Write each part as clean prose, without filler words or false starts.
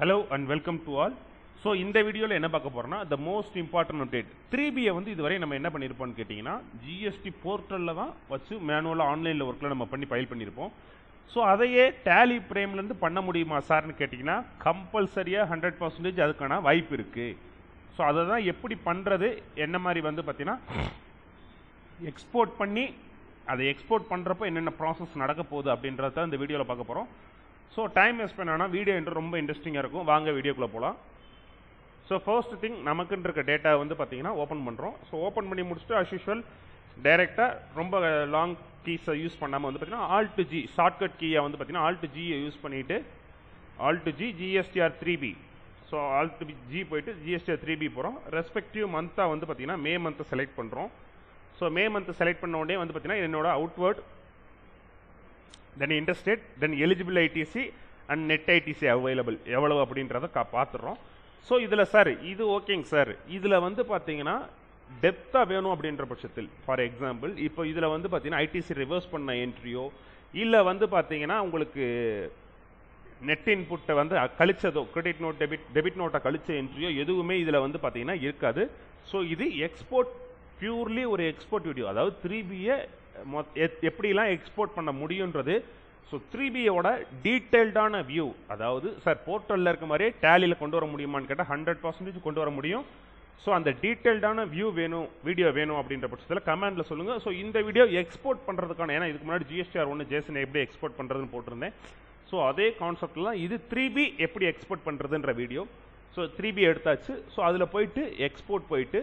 Hello and welcome to all. So இந்த வீடியோல என்ன பார்க்க போறோம்னா the most important update 3B வந்து இதுவரை நம்ம என்ன பண்ணிருப்போம்னு கேட்டிங்கனா GST போர்ட்டல்ல தான் வச்சு மேனுவலா ஆன்லைன்ல வர்க்ல நம்ம பண்ணி ஃபைல் பண்ணிருப்போம். சோ அதையே Tally Primeல இருந்து பண்ண முடியுமா சார்னு கேட்டிங்கனா கம்பல்சரியா 100% அதுக்கான வாய்ப்பு இருக்கு. சோ அத தான் எப்படி பண்றது என்ன மாதிரி வந்து பாத்தீனா எக்ஸ்போர்ட் பண்ணி அதை எக்ஸ்போர்ட் பண்றப்ப என்னென்ன process நடக்க போகுது அப்படின்றத இந்த வீடியோல பார்க்க போறோம். ஸோ டைம் வேஸ்ட் பண்ணானா வீடியோ என்று ரொம்ப இன்ட்ரெஸ்டிங்காக இருக்கும். வாங்க வீடியோக்குள்ளே போகலாம். ஸோ ஃபர்ஸ்ட் திங் நமக்குன்னு இருக்க டேட்டா வந்து பார்த்தீங்கன்னா ஓப்பன் பண்ணுறோம். ஸோ ஓப்பன் பண்ணி முடிச்சுட்டு அஸ் யூஷுவல் டைரெக்டாக ரொம்ப லாங் கீஸை யூஸ் பண்ணாமல் வந்து பார்த்தீங்கன்னா Alt G ஷார்ட்கட் கீயை வந்து பார்த்தீங்கன்னா Alt G யூஸ் பண்ணிவிட்டு Alt G GSTR 3B. So Alt G போயிட்டு GSTR 3B போகிறோம். ரெஸ்பெக்டிவ் மந்த்தாக வந்து பார்த்தீங்கன்னா மே மந்த்தை செலக்ட் பண்ணுறோம். ஸோ மே மந்த்தை செலக்ட் பண்ண உடனே வந்து பார்த்தீங்கன்னா என்னோட outward then interstate then eligible ITC and net ITC available எவ்வளவு அப்படின்றத பார்த்துறோம். ஸோ இதில் சார் இது ஓகேங்க சார், இதில் வந்து பார்த்தீங்கன்னா டெப்த்தாக வேணும் அப்படின்ற பட்சத்தில் ஃபார் எக்ஸாம்பிள் இப்போ இதில் வந்து பார்த்தீங்கன்னா ஐடிசி ரிவர்ஸ் பண்ண என்ட்ரியோ இல்லை வந்து பார்த்தீங்கன்னா உங்களுக்கு நெட் இன்புட்டை வந்து கழிச்சதோ கிரெடிட் நோட் டெபிட் நோட்டை கழிச்ச என்ட்ரியோ எதுவுமே இதில் வந்து பார்த்தீங்கன்னா இருக்காது. ஸோ இது எக்ஸ்போர்ட் பியூர்லி ஒரு எக்ஸ்போர்ட் வீடியோ, அதாவது 3Bயை எப்படிலாம் எக்ஸ்போர்ட் பண்ண முடியுன்றது. ஸோ 3Bயோட டீட்டெயில்டான வியூ, அதாவது சார் போர்ட்டலில் இருக்க மாதிரியே டேலியில் கொண்டு வர முடியுமான்னு கேட்டால் 100% கொண்டு வர முடியும். ஸோ அந்த டீட்டெயில்டான வியூ வேணும், வீடியோ வேணும் அப்படின்ற பட்சத்தில் கமெண்ட்ல சொல்லுங்கள். ஸோ இந்த வீடியோ எக்ஸ்போர்ட் பண்ணுறதுக்கான, ஏன்னா இதுக்கு முன்னாடி GSTR 1 ஜேசன் எப்படி எக்ஸ்போர்ட் பண்ணுறதுன்னு போட்டிருந்தேன். ஸோ அதே கான்செப்ட்ல இது 3B எப்படி எக்ஸ்போர்ட் பண்ணுறதுன்ற வீடியோ. ஸோ 3B எடுத்தாச்சு. ஸோ அதில் போயிட்டு எக்ஸ்போர்ட் போயிட்டு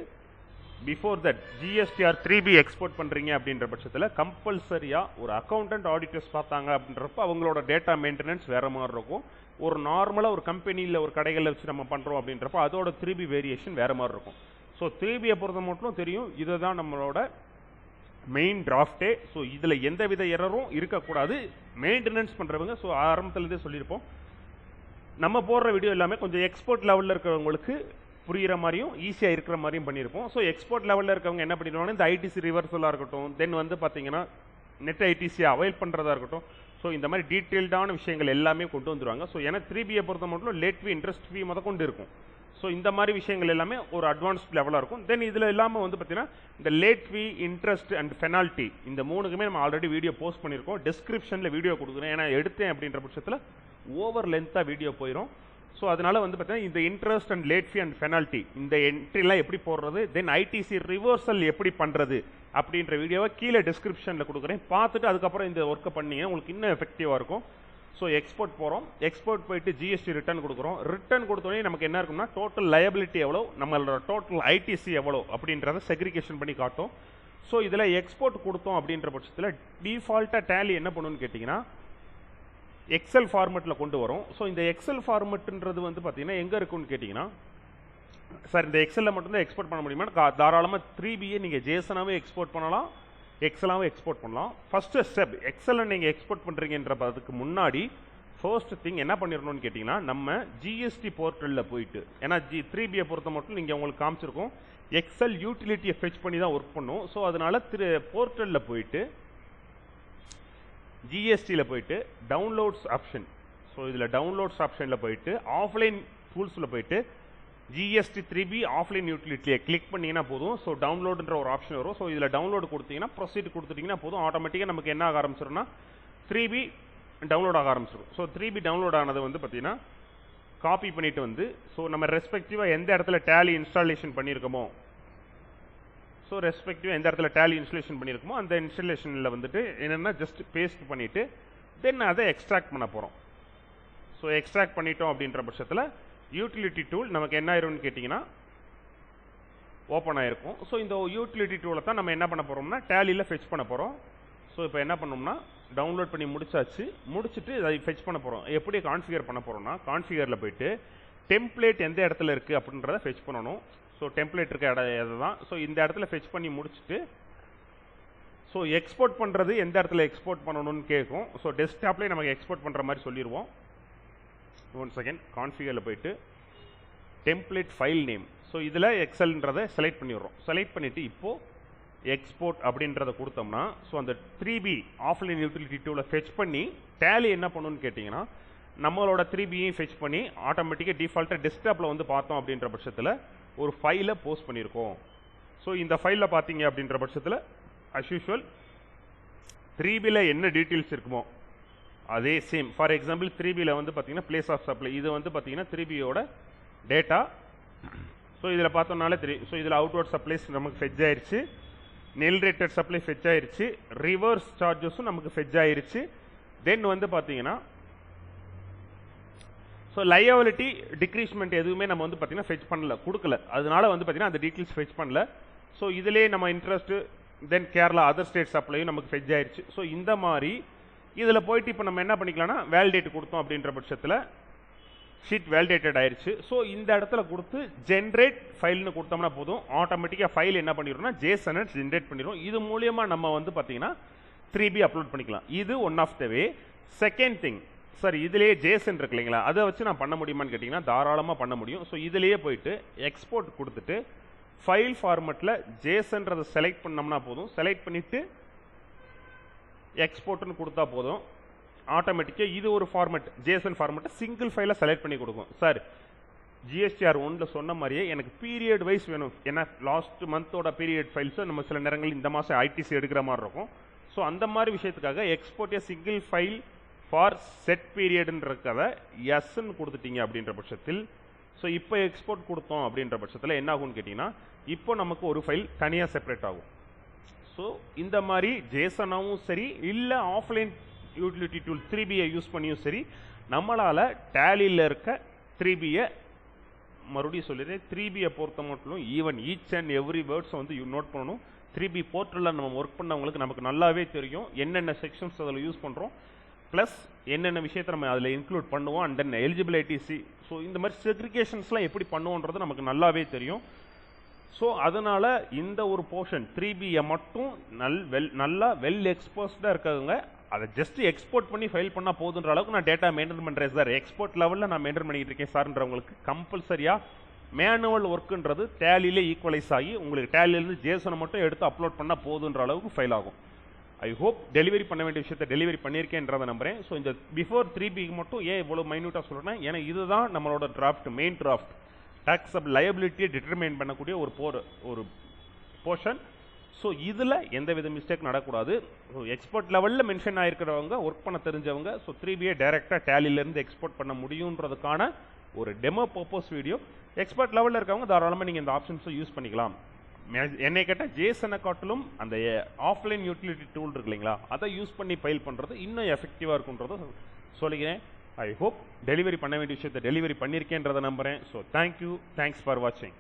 before that GSTR 3B export பண்ணுறீங்க அப்படின்ற பட்சத்தில் கம்பல்சரியாக ஒரு அக்கௌண்டன்ட் ஆடிட்டர்ஸ் பார்த்தாங்க அப்படின்றப்ப அவங்களோட டேட்டா மெயின்டெனன்ஸ் வேறு மாதிரி இருக்கும். ஒரு நார்மலாக ஒரு கம்பெனியில் ஒரு கடைகளில் வச்சு நம்ம பண்ணுறோம் அப்படின்றப்ப அதோட 3B வேரியேஷன் வேறு மாதிரி இருக்கும். ஸோ 3Bயை பொறுத்த மட்டும் தெரியும், இதை தான் நம்மளோட மெயின் டிராஃப்டே. ஸோ இதில் எந்த வித எரரும் இருக்கக்கூடாது மெயின்டெனன்ஸ் பண்ணுறவங்க. ஸோ ஆரம்பத்துலேருந்தே சொல்லியிருப்போம், நம்ம போடுற வீடியோ எல்லாமே கொஞ்சம் எக்ஸ்போர்ட் லெவலில் இருக்கிறவங்களுக்கு புரிகிற மாதிரியும் ஈஸியாக இருக்கிற மாதிரியும் பண்ணியிருப்போம். ஸோ எக்ஸ்போர்ட் லெவலில் இருக்கவங்க என்ன பண்ணிடுவாங்க, இந்த ஐடிசி ரிவர்சலாக இருக்கட்டும், தென் வந்து பார்த்தீங்கன்னா நெட் ஐடிசி அவைல் பண்ணுறதா இருக்கட்டும், ஸோ இந்த மாதிரி டீட்டெயில்டான விஷயங்கள் எல்லாமே கொண்டு வந்துருவாங்க. ஸோ ஏன்னா 3Bயை பொறுத்த மட்டும் லேட் ஃபீ இன்ட்ரெஸ்ட் ஃபீ கொண்டு இருக்கும். ஸோ இந்த மாதிரி விஷயங்கள் எல்லாமே ஒரு அட்வான்ஸ்ட் லெவலாக இருக்கும். தென் இதில் இல்லாமல் வந்து பார்த்தீங்கன்னா இந்த late fee interest and penalty இந்த மூணுக்குமே நம்ம ஆல்ரெடி வீடியோ போஸ்ட் பண்ணியிருக்கோம். டிஸ்கிரிப்ஷனில் வீடியோ கொடுக்குறேன், ஏன்னா எடுத்தேன் அப்படின்ற பட்சத்தில் ஓவர் லென்த்தாக வீடியோ போயிடும். ஸோ அதனால வந்து பார்த்தீங்கன்னா இந்த interest and late fee and penalty இந்த என்ட்ரிலாம் எப்படி போடுறது, தென் ஐடிசி ரிவர்சல் எப்படி பண்ணுறது அப்படின்ற வீடியோவை கீழே டிஸ்கிரிப்ஷனில் கொடுக்குறேன். பார்த்துட்டு அதுக்கப்புறம் இந்த ஒர்க்கை பண்ணீங்கன்னா உங்களுக்கு இன்னும் எஃபெக்டிவாக இருக்கும். ஸோ எக்ஸ்போர்ட் போகிறோம், எக்ஸ்போர்ட் போயிட்டு GST ரிட்டர்ன் கொடுக்குறோம். ரிட்டர்ன் கொடுத்தோடனே நமக்கு என்ன இருக்கும்னா டோட்டல் லயபிலிட்டி எவ்வளோ, நம்மளோட டோட்டல் ஐடிசி எவ்வளோ அப்படின்றத செக்ரிகேஷன் பண்ணி காட்டும். ஸோ இதில் எக்ஸ்போர்ட் கொடுத்தோம் அப்படின்ற பட்சத்தில் டிஃபால்ட்டாக டேலி என்ன பண்ணுன்னு கேட்டிங்கன்னா எக்ஸல் ஃபார்மெட்டில் கொண்டு வரும். ஸோ இந்த எக்ஸல் ஃபார்மெட்டுன்றது வந்து பார்த்தீங்கன்னா எங்கே இருக்குன்னு கேட்டிங்கன்னா சார் இந்த எக்ஸலில் மட்டும்தான் எக்ஸ்போர்ட் பண்ண முடியுமா, தாராளமாக 3Bயை நீங்கள் ஜேசனாகவே எக்ஸ்போர்ட் பண்ணலாம், எக்ஸலாகவே எக்ஸ்போர்ட் பண்ணலாம். ஃபஸ்ட்டு ஸ்டெப் எக்ஸலை நீங்கள் எக்ஸ்போர்ட் பண்ணுறீங்கன்றதுக்கு முன்னாடி ஃபர்ஸ்ட் திங் என்ன பண்ணிடணும்னு கேட்டிங்கன்னா நம்ம GST போர்ட்டலில் போயிட்டு, ஏன்னா 3Bயை பொறுத்த மட்டும் நீங்கள் உங்களுக்கு காமிச்சிருக்கோம் எக்ஸல் யூட்டிலிட்டியை ஃபெச் பண்ணி தான் ஒர்க் பண்ணும். ஸோ அதனால் போர்ட்டலில் போயிட்டு GSTயில் போயிட்டு டவுன்லோட்ஸ் ஆப்ஷன், ஸோ இதில் டவுன்லோட்ஸ் ஆப்ஷனில் போயிட்டு ஆஃப்லைன் டூல்ஸில் போயிட்டு GST 3B ஆஃப்லைன் யூட்டிலிட்டியை கிளிக் பண்ணிங்கன்னா போதும். ஸோ டவுன்லோடுன்ற ஒரு ஆப்ஷன் வரும். ஸோ இதில் டவுன்லோடு கொடுத்தீங்கன்னா ப்ரொசீட் கொடுத்துட்டிங்கன்னா போதும், ஆட்டோமேட்டிக்காக நமக்கு என்ன ஆக ஆரம்பிச்சிடும்னா 3B டவுன்லோட் ஆக ஆரம்பிச்சிடும். ஸோ 3B டவுன்லோட் ஆனது வந்து பார்த்தீங்கன்னா காப்பி பண்ணிட்டு வந்து ஸோ நம்ம ரெஸ்பெக்டிவாக எந்த இடத்துல டேலி இன்ஸ்டாலேஷன் பண்ணியிருக்கோமோ, ஸோ ரெஸ்பெக்டிவாக எந்த இடத்துல டேலி இன்ஸ்டாலேஷன் பண்ணியிருக்கோமோ அந்த இன்ஸ்டாலேஷனில் வந்துட்டு என்னென்னா ஜஸ்ட் பேஸ்ட் பண்ணிவிட்டு தென் அதை எக்ஸ்ட்ராக்ட் பண்ண போகிறோம். ஸோ எக்ஸ்ட்ராக்ட் பண்ணிட்டோம் அப்படின்ற பட்சத்தில் யூட்டிலிட்டி டூல் நமக்கு என்ன ஆயிரும்னு கேட்டிங்கன்னா ஓப்பன் ஆகிருக்கும். ஸோ இந்த யூட்டிலிட்டி டூலை தான் நம்ம என்ன பண்ண போகிறோம்னா டேலியில் ஃபெச் பண்ண போகிறோம். ஸோ இப்போ என்ன பண்ணோம்னா டவுன்லோட் பண்ணி முடிச்சுட்டு அதை ஃபெச் பண்ண போகிறோம். எப்படி கான்ஃபிகர் பண்ண போகிறோம்னா கான்ஃபிகரில் போயிட்டு டெம்ப்ளேட் எந்த இடத்துல இருக்குது அப்படின்றத ஃபெச் பண்ணணும். ஸோ டெம்ப்ளேட் இருக்க இடம் தான். ஸோ இந்த இடத்துல ஃபெச் பண்ணி முடிச்சுட்டு ஸோ எக்ஸ்போர்ட் பண்ணுறது எந்த இடத்துல எக்ஸ்போர்ட் பண்ணணும்னு கேட்கும். ஸோ டெஸ்க்டாப்லேயே நமக்கு எக்ஸ்போர்ட் பண்ணுற மாதிரி சொல்லிடுவோம். ஒன் செகண்ட் கான்ஃபிகரில் போயிட்டு டெம்ப்ளேட் ஃபைல் நேம், ஸோ இதில் எக்ஸல்ன்றதை செலக்ட் பண்ணிடுறோம். செலக்ட் பண்ணிவிட்டு இப்போது எக்ஸ்போர்ட் அப்படின்றத கொடுத்தோம்னா ஸோ அந்த 3B ஆஃப்லைன் யூட்டிலிட்டி டூவில் ஃபெச் பண்ணி டேலி என்ன பண்ணணும்னு கேட்டிங்கன்னா நம்மளோட 3Bயையும் ஃபெச் பண்ணி ஆட்டோமேட்டிக்காக டிஃபால்ட்டாக டெஸ்க்டாப்பில் வந்து பார்த்தோம் அப்படின்ற பட்சத்தில் ஒரு ஃபைலை போஸ்ட் பண்ணியிருக்கோம். ஸோ இந்த ஃபைலில் பார்த்தீங்க அப்படின்ற பட்சத்தில் அஸ் யூஷுவல் 3Bயில் என்ன டீட்டெயில்ஸ் இருக்குமோ அதே சேம். ஃபார் எக்ஸாம்பிள் 3Bயில் வந்து பார்த்தீங்கன்னா பிளேஸ் ஆஃப் சப்ளை, இது வந்து பார்த்தீங்கன்னா 3Bயோட டேட்டா. ஸோ இதில் பார்த்தோம்னாலே தெரியும். ஸோ இதில் அவுட்வர்ட் சப்ளைஸ் நமக்கு ஃபெச் ஆயிடுச்சு, நெல் ரேட்டட் சப்ளை ஃபெச் ஆயிடுச்சு, ரிவர்ஸ் சார்ஜஸும் நமக்கு ஃபெச் ஆயிடுச்சு. தென் வந்து பார்த்தீங்கன்னா ஸோ லயபிலிட்டி டிக்ரீஸ்மெண்ட் எதுவுமே நம்ம வந்து பார்த்தீங்கன்னா ஃபெச் பண்ணல, கொடுக்கல. அதனால வந்து பார்த்தீங்கன்னா அந்த டீட்டெயில்ஸ் ஃபெச் பண்ணல. ஸோ இதிலே நம்ம இன்ட்ரெஸ்ட்டு தென் கேரளா அதர் ஸ்டேட் சப்ளையும் நமக்கு ஃபெச் ஆயிடுச்சு. ஸோ இந்த மாதிரி இதில் போயிட்டு இப்போ நம்ம என்ன பண்ணிக்கலாம்னா வேலிடேட் கொடுத்தோம் அப்படின்ற பட்சத்தில் ஷீட் வேலிடேட்டட் ஆயிடுச்சு. ஸோ இந்த இடத்துல கொடுத்து ஜென்ரேட் ஃபைல்னு கொடுத்தோம்னா போதும், ஆட்டோமேட்டிக்காக ஃபைல் என்ன பண்ணிடும்னா ஜேசனை ஜென்ரேட் பண்ணிடும். இது மூலியமாக நம்ம வந்து பார்த்தீங்கன்னா 3B அப்லோட் பண்ணிக்கலாம். இது one of the way. Second thing, sir இதிலேயே ஜேசன் இருக்கு இல்லைங்களா, அதை வச்சு நான் பண்ண முடியுமான்னு கேட்டிங்கன்னா தாராளமாக பண்ண முடியும். ஸோ இதிலேயே போயிட்டு எக்ஸ்போர்ட் கொடுத்துட்டு ஃபைல் ஃபார்மெட்டில் ஜேசன்றதை செலக்ட் பண்ணோம்னா போதும். செலக்ட் பண்ணிவிட்டு எக்ஸ்போர்ட்னு கொடுத்தா போதும், ஆட்டோமேட்டிக்காக இது ஒரு ஃபார்மெட் ஜேசன் ஃபார்மெட்டை சிங்கிள் ஃபைலை செலக்ட் பண்ணி கொடுக்கும். சார் GSTR 1 சொன்ன மாதிரியே எனக்கு பீரியட் வைஸ் வேணும், ஏன்னா லாஸ்ட் மந்தோட பீரியட் ஃபைல்ஸை நம்ம சில நேரங்கள் இந்த மாதம் ITC எடுக்கிற மாதிரி இருக்கும். ஸோ அந்த மாதிரி விஷயத்துக்காக export single file for set பீரியடுன்றதுக்காக எஸ்ன்னு கொடுத்துட்டீங்க அப்படின்ற பட்சத்தில், ஸோ இப்போ எக்ஸ்போர்ட் கொடுத்தோம் அப்படின்ற பட்சத்தில் என்ன ஆகும்னு கேட்டிங்கன்னா இப்போ நமக்கு ஒரு ஃபைல் தனியாக செப்பரேட் ஆகும். ஸோ இந்த மாதிரி ஜேசனாவும் சரி இல்லை ஆஃப்லைன் யூட்டிலிட்டி டூல் 3Bயை யூஸ் பண்ணியும் சரி, நம்மளால் டேலியில் இருக்க 3Bயை மறுபடியும் சொல்லிடுறேன், 3Bயை பொறுத்த மட்டும் ஈவன் ஈச் அண்ட் எவ்ரி வேர்ட்ஸை வந்து நோட் பண்ணணும். 3B போர்ட்டலில் நம்ம ஒர்க் பண்ணவங்களுக்கு நமக்கு நல்லாவே தெரியும் என்னென்ன செக்ஷன்ஸ் அதில் யூஸ் பண்ணுறோம், ப்ளஸ் என்னென்ன விஷயத்தை நம்ம அதில் இன்க்ளூட் பண்ணுவோம், அண்ட் தென் எலிஜிபிலிட்டி ஸோ இந்த மாதிரி செக்ரிகேஷன்ஸ்லாம் எப்படி பண்ணுவோன்றது நமக்கு நல்லாவே தெரியும். ஸோ அதனால் இந்த ஒரு போர்ஷன் 3Bயை மட்டும் நல்லா வெல் எக்ஸ்போஸ்டாக இருக்கவங்க அதை ஜஸ்ட் எக்ஸ்போர்ட் பண்ணி ஃபைல் பண்ணால் போதுன்ற அளவுக்கு நான் டேட்டா மெயின்டைன் பண்ணுறேன் சார், எக்ஸ்போர்ட் லெவலில் நான் மெயின்டைன் பண்ணிக்கிட்டு இருக்கேன் சார்ன்றவங்களுக்கு கம்பல்சரியாக மேனுவல் ஒர்க்குன்றது டேலியிலே ஈக்குவலைஸ் ஆகி உங்களுக்கு டேலியிலேருந்து ஜேசனை மட்டும் எடுத்து அப்லோட் பண்ணால் போதுன்ற அளவுக்கு ஃபைல் ஆகும். ஐ ஹோப் டெலிவரி பண்ண வேண்டிய விஷயத்தை டெலிவரி பண்ணியிருக்கேன்றதை நம்புறேன். ஸோ இந்த பிஃபோர் 3Bக்கு மட்டும் ஏன் இவ்வளோ மைன்யூட்டாக சொல்கிறேன்னா, ஏன்னா இதுதான் நம்மளோட டிராஃப்ட், மெயின் டிராஃப்ட் டாக்ஸபிள் லயபிலிட்டியை டிட்டர்மைன் பண்ணக்கூடிய ஒரு போர்ஷன். ஸோ இதில் எந்த வித மிஸ்டேக் நடக்கூடாது. ஸோ எக்ஸ்போர்ட் லெவலில் மென்ஷன் ஆகிருக்கிறவங்க, ஒர்க் பண்ண தெரிஞ்சவங்க, ஸோ 3Bயை டைரெக்டாக டேலியிலேருந்து எக்ஸ்போர்ட் பண்ண முடியுன்றதுக்கான ஒரு டெமோ பர்பஸ் வீடியோ. எக்ஸ்பர்ட் லெவலில் இருக்கவங்க தாராளமாக நீங்கள் இந்த ஆப்ஷன்ஸை யூஸ் பண்ணிக்கலாம். என்னை கேட்டால் ஜேசனை காட்டிலும் அந்த ஆஃப்லைன் யூட்டிலிட்டி டூல் இருக்கு இல்லைங்களா, அதை யூஸ் பண்ணி ஃபைல் பண்ணுறது இன்னும் எஃபெக்டிவாக இருக்குன்றதை சொல்லிக்கிறேன். ஐ ஹோப் டெலிவரி பண்ண வேண்டிய விஷயத்தை டெலிவரி பண்ணியிருக்கேன்றதை நம்புகிறேன். ஸோ தேங்க்யூ, தேங்க்ஸ் ஃபார் வாட்சிங்.